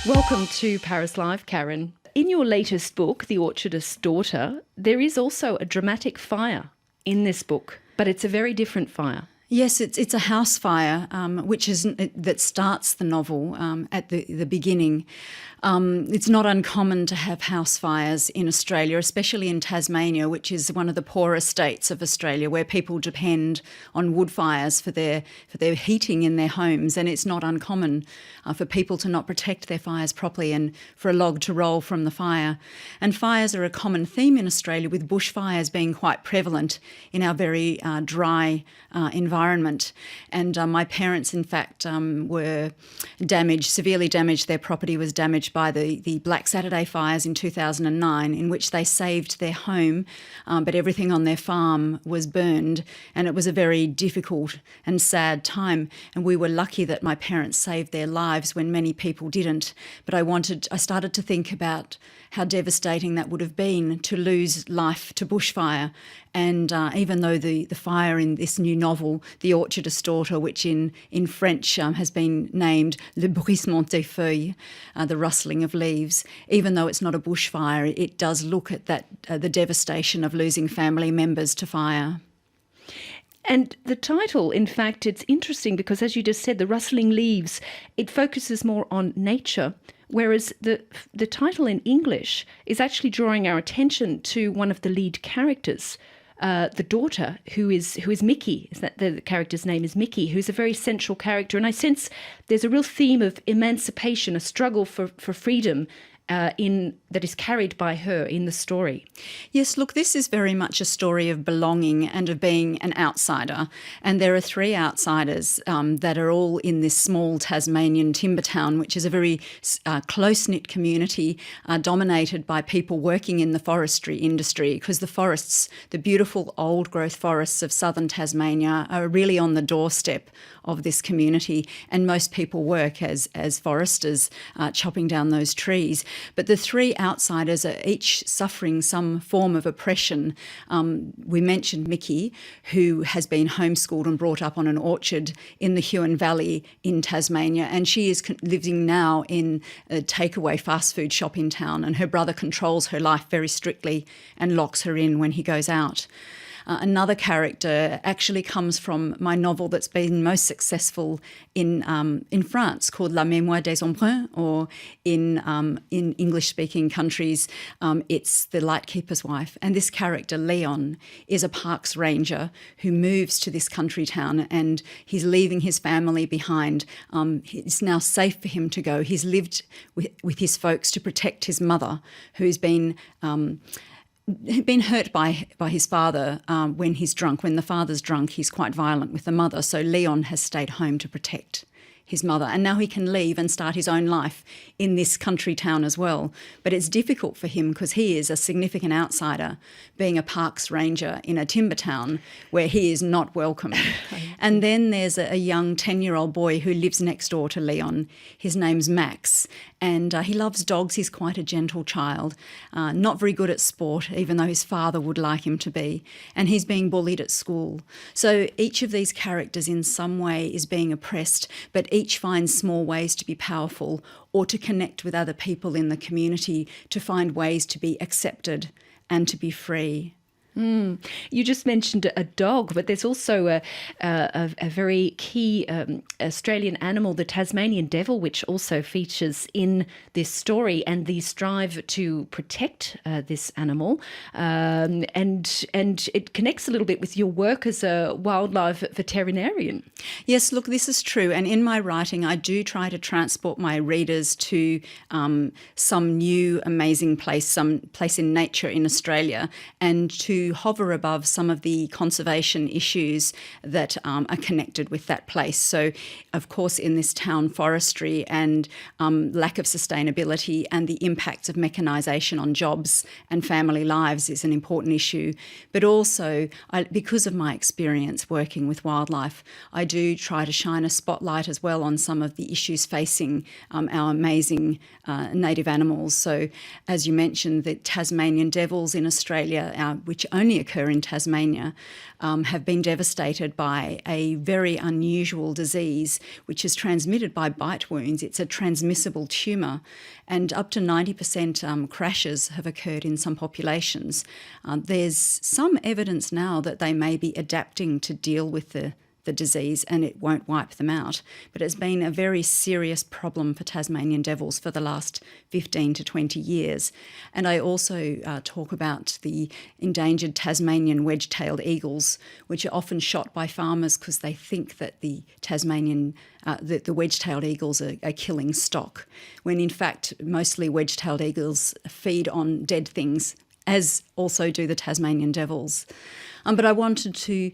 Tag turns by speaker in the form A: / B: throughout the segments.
A: Welcome to Paris Live, Karen. In your latest book, The Orchardist's Daughter, there is also a dramatic fire in this book, but it's a very different fire.
B: Yes, it's a house fire, that starts the novel at the beginning. It's not uncommon to have house fires in Australia, especially in Tasmania, which is one of the poorer states of Australia, where people depend on wood fires for their heating in their homes, and it's not uncommon for people to not protect their fires properly and for a log to roll from the fire. And fires are a common theme in Australia, with bushfires being quite prevalent in our very dry environment. And my parents, in fact, were severely damaged. Their property was damaged by the Black Saturday fires in 2009, in which they saved their home, but everything on their farm was burned, and it was a very difficult and sad time. And we were lucky that my parents saved their lives when many people didn't. But I started to think about how devastating that would have been to lose life to bushfire. And even though the fire in this new novel, The Orchardist's Daughter, which in French has been named Le Bruissement des Feuilles, the rustling of leaves, even though it's not a bushfire, it does look at that the devastation of losing family members to fire.
A: And the title, in fact, it's interesting because, as you just said, The Rustling Leaves, it focuses more on nature, whereas the title in English is actually drawing our attention to one of the lead characters, the daughter, who is Mickey. Is that the character's name is Mickey, who's a very central character. And I sense there's a real theme of emancipation, a struggle for freedom that is carried by her in the story.
B: Yes, look, this is very much a story of belonging and of being an outsider. And there are three outsiders that are all in this small Tasmanian timber town, which is a very close-knit community dominated by people working in the forestry industry, because the forests, the beautiful old-growth forests of southern Tasmania, are really on the doorstep of this community, and most people work as foresters, chopping down those trees. But the three outsiders are each suffering some form of oppression. We mentioned Mickey, who has been homeschooled and brought up on an orchard in the Huon Valley in Tasmania, and she is living now in a takeaway fast food shop in town, and her brother controls her life very strictly and locks her in when he goes out. Another character actually comes from my novel that's been most successful in France, called La Mémoire des Embruns, or in English-speaking countries, it's The Lightkeepers Wife. And this character, Leon, is a parks ranger who moves to this country town, and he's leaving his family behind. It's now safe for him to go. He's lived with his folks to protect his mother, who's been hurt by his father when he's drunk. When the father's drunk, he's quite violent with the mother. So Leon has stayed home to protect his mother, and now he can leave and start his own life in this country town as well. But it's difficult for him because he is a significant outsider, being a parks ranger in a timber town where he is not welcome. And then there's a young 10-year-old boy who lives next door to Leon. His name's Max, and he loves dogs. He's quite a gentle child, not very good at sport, even though his father would like him to be, and he's being bullied at school. So each of these characters in some way is being oppressed, but each finds small ways to be powerful or to connect with other people in the community, to find ways to be accepted and to be free.
A: You just mentioned a dog, but there's also a very key Australian animal, the Tasmanian Devil, which also features in this story, and the strive to protect this animal. And it connects a little bit with your work as a wildlife veterinarian.
B: Yes, look, this is true. And in my writing, I do try to transport my readers to some new amazing place, some place in nature in Australia, and to hover above some of the conservation issues that are connected with that place. So, of course, in this town, forestry and lack of sustainability and the impacts of mechanisation on jobs and family lives is an important issue. But also, because of my experience working with wildlife, I do try to shine a spotlight as well on some of the issues facing our amazing native animals. So, as you mentioned, the Tasmanian Devils in Australia, which only occur in Tasmania, have been devastated by a very unusual disease which is transmitted by bite wounds. It's a transmissible tumour, and up to 90% crashes have occurred in some populations. There's some evidence now that they may be adapting to deal with the disease and it won't wipe them out. But it's been a very serious problem for Tasmanian devils for the last 15 to 20 years. And I also talk about the endangered Tasmanian wedge-tailed eagles, which are often shot by farmers because they think that the the wedge-tailed eagles are killing stock, when in fact mostly wedge-tailed eagles feed on dead things, as also do the Tasmanian devils. But I wanted to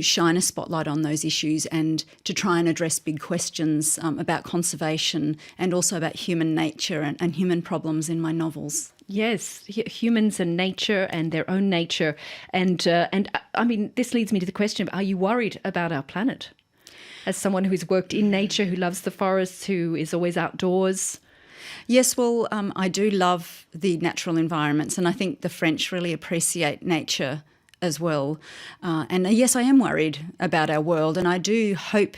B: shine a spotlight on those issues and to try and address big questions about conservation and also about human nature and human problems in my novels.
A: Yes, humans and nature and their own nature. And I mean, this leads me to the question of, are you worried about our planet? As someone who's worked in nature, who loves the forests, who is always outdoors.
B: Yes, well, I do love the natural environments, and I think the French really appreciate nature as well. And yes, I am worried about our world, and I do hope,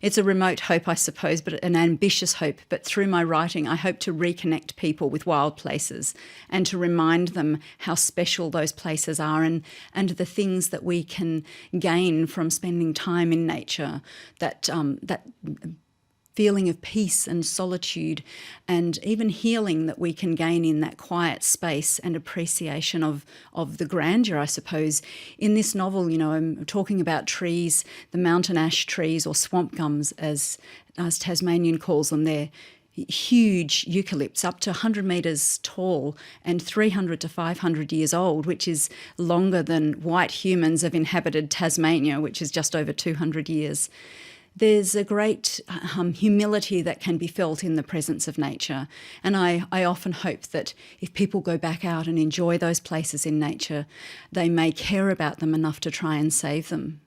B: it's a remote hope, I suppose, but an ambitious hope. But through my writing, I hope to reconnect people with wild places and to remind them how special those places are and the things that we can gain from spending time in nature, that feeling of peace and solitude and even healing that we can gain in that quiet space and appreciation of the grandeur, I suppose. In this novel, you know, I'm talking about trees, the mountain ash trees, or swamp gums as Tasmanian calls them. They're huge eucalypts up to 100 metres tall and 300 to 500 years old, which is longer than white humans have inhabited Tasmania, which is just over 200 years. There's a great humility that can be felt in the presence of nature. And I often hope that if people go back out and enjoy those places in nature, they may care about them enough to try and save them.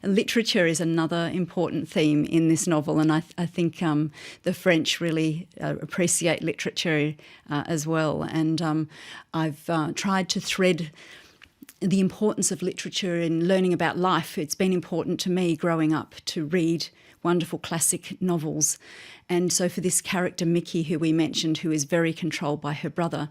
B: And literature is another important theme in this novel, and I think the French really appreciate literature as well. And I've tried to thread the importance of literature in learning about life. It's been important to me growing up to read wonderful classic novels. And so for this character, Mickey, who we mentioned, who is very controlled by her brother,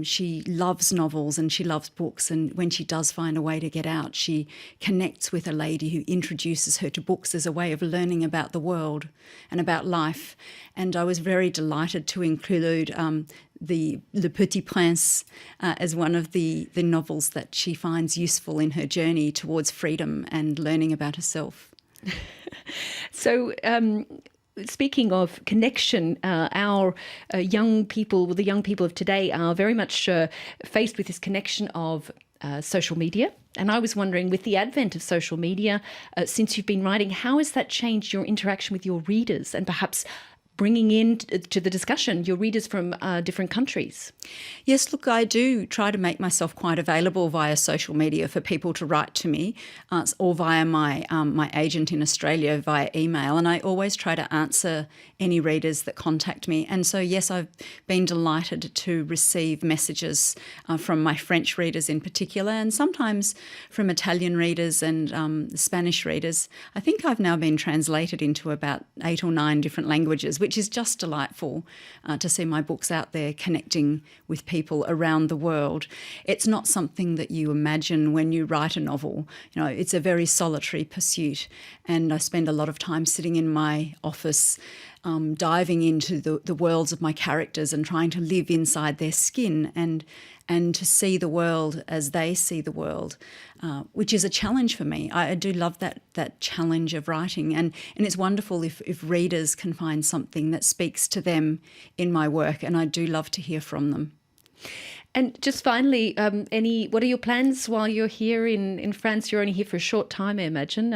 B: she loves novels and she loves books. And when she does find a way to get out, she connects with a lady who introduces her to books as a way of learning about the world and about life. And I was very delighted to include the Le Petit Prince as one of the novels that she finds useful in her journey towards freedom and learning about herself.
A: So, speaking of connection, our young people, the young people of today, are very much faced with this connection of social media. And I was wondering, with the advent of social media, since you've been writing, how has that changed your interaction with your readers and perhaps bringing in to the discussion your readers from different countries?
B: Yes, look, I do try to make myself quite available via social media for people to write to me or via my agent in Australia via email, and I always try to answer any readers that contact me. And so, yes, I've been delighted to receive messages from my French readers in particular, and sometimes from Italian readers and Spanish readers. I think I've now been translated into about 8 or 9 different languages, which is just delightful to see my books out there connecting with people around the world. It's not something that you imagine when you write a novel. You know, it's a very solitary pursuit, and I spend a lot of time sitting in my office diving into the worlds of my characters and trying to live inside their skin and to see the world as they see the world, which is a challenge for me. I do love that challenge of writing, and it's wonderful if readers can find something that speaks to them in my work, and I do love to hear from them.
A: And just finally, what are your plans while you're here in France? You're only here for a short time, I imagine.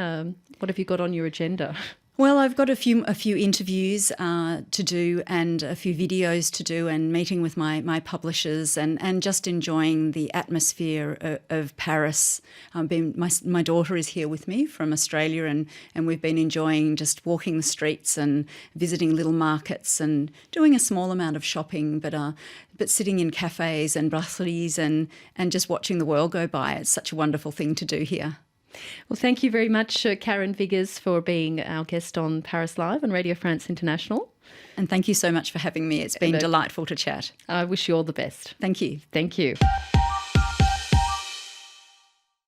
A: What have you got on your agenda?
B: Well, I've got a few interviews to do and a few videos to do, and meeting with my publishers, and just enjoying the atmosphere of Paris. My daughter is here with me from Australia, and we've been enjoying just walking the streets and visiting little markets and doing a small amount of shopping, but sitting in cafes and brasseries and just watching the world go by. It's such a wonderful thing to do here.
A: Well, thank you very much, Karen Viggers, for being our guest on Paris Live on Radio France International.
B: And thank you so much for having me. It's been delightful to chat.
A: I wish you all the best.
B: Thank you.
A: Thank you.